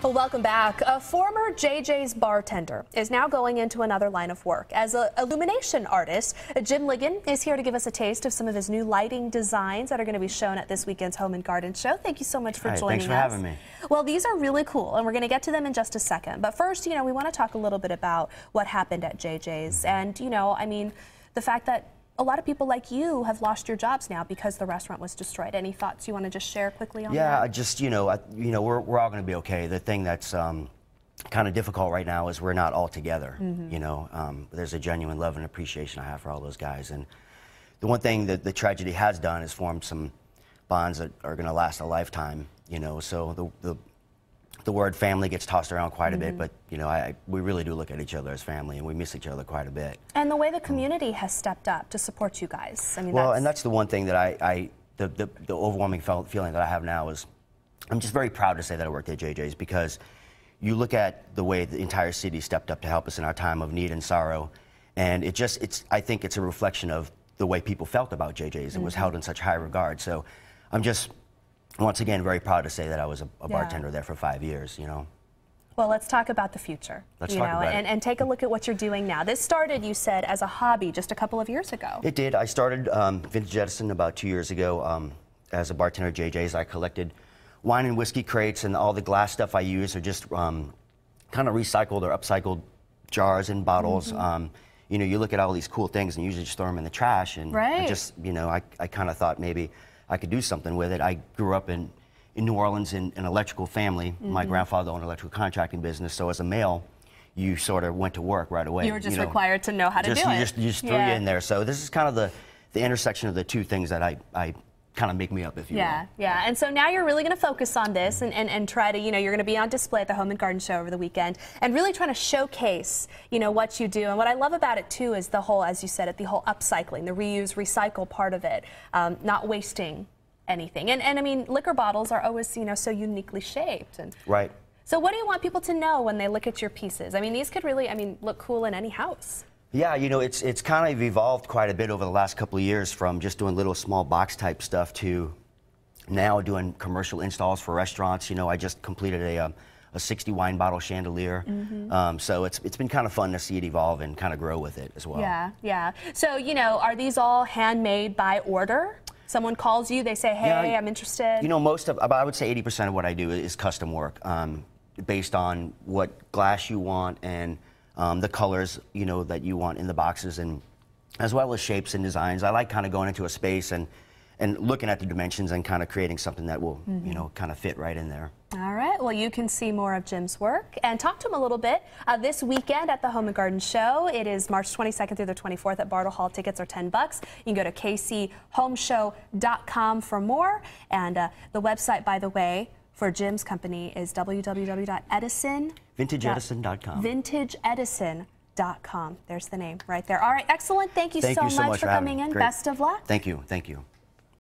Well, welcome back. A former JJ's bartender is now going into another line of work. As an illumination artist, Jim Ligon is here to give us a taste of some of his new lighting designs that are going to be shown at this weekend's Home and Garden Show. Thank you so much for joining us. Thanks for having me. Well, these are really cool, and we're going to get to them in just a second. But first, we want to talk a little bit about what happened at JJ's. And, I mean, the fact that a lot of people like you have lost your jobs now because the restaurant was destroyed. Any thoughts you want to just share quickly on that? Yeah, just, we're all going to be okay. The thing that's kind of difficult right now is we're not all together. There's a genuine love and appreciation I have for all those guys. And the one thing that the tragedy has done is formed some bonds that are going to last a lifetime, So the word family gets tossed around quite a bit, but we really do look at each other as family, and we miss each other quite a bit. And the way the community has stepped up to support you guys. I mean, and that's the one thing that the overwhelming feeling that I have now is I'm just very proud to say that I worked at JJ's, because you look at the way the entire city stepped up to help us in our time of need and sorrow, and I think it's a reflection of the way people felt about JJ's. It was held in such high regard. So I'm just, once again, very proud to say that I was a bartender there for 5 years, Well, let's talk about the future, Let's talk about it. And take a look at what you're doing now. This started, you said, as a hobby just a couple of years ago. It did. I started Vintage Edison about 2 years ago as a bartender at JJ's. I collected wine and whiskey crates, and all the glass stuff I use are just kind of recycled or upcycled jars and bottles. You look at all these cool things and you usually just throw them in the trash, and I just, I kind of thought maybe I could do something with it. I grew up in New Orleans in an electrical family. My grandfather owned an electrical contracting business, so as a male, you sort of went to work right away. You were just required to know how to do it. You just threw you in there. So this is kind of the intersection of the two things that I kind of make me up, if you will. Yeah. And so now you're really going to focus on this and try to, you're going to be on display at the Home and Garden Show over the weekend and really trying to showcase, what you do. And what I love about it, too, is the whole, as you said, the whole upcycling, the reuse, recycle part of it, not wasting anything. And I mean, liquor bottles are always, so uniquely shaped. Right. So what do you want people to know when they look at your pieces? I mean, these could really, look cool in any house. Yeah, it's kind of evolved quite a bit over the last couple of years, from just doing little small box type stuff to now doing commercial installs for restaurants. I just completed a 60 wine bottle chandelier. So it's been kind of fun to see it evolve and kind of grow with it as well. Yeah. So, are these all handmade by order? Someone calls you, they say, hey, I'm interested. I would say 80% of what I do is custom work, based on what glass you want and the colors, that you want in the boxes, and as well as shapes and designs. I like kind of going into a space and looking at the dimensions and kind of creating something that will, kind of fit right in there. All right. Well, you can see more of Jim's work and talk to him a little bit this weekend at the Home and Garden Show. It is March 22nd through the 24th at Bartle Hall. Tickets are $10. You can go to kchomeshow.com for more. And the website, by the way, for Jim's company is VintageEdison.com. VintageEdison.com. There's the name right there. All right. Excellent. Thank you so much for coming in. Great. Best of luck. Thank you.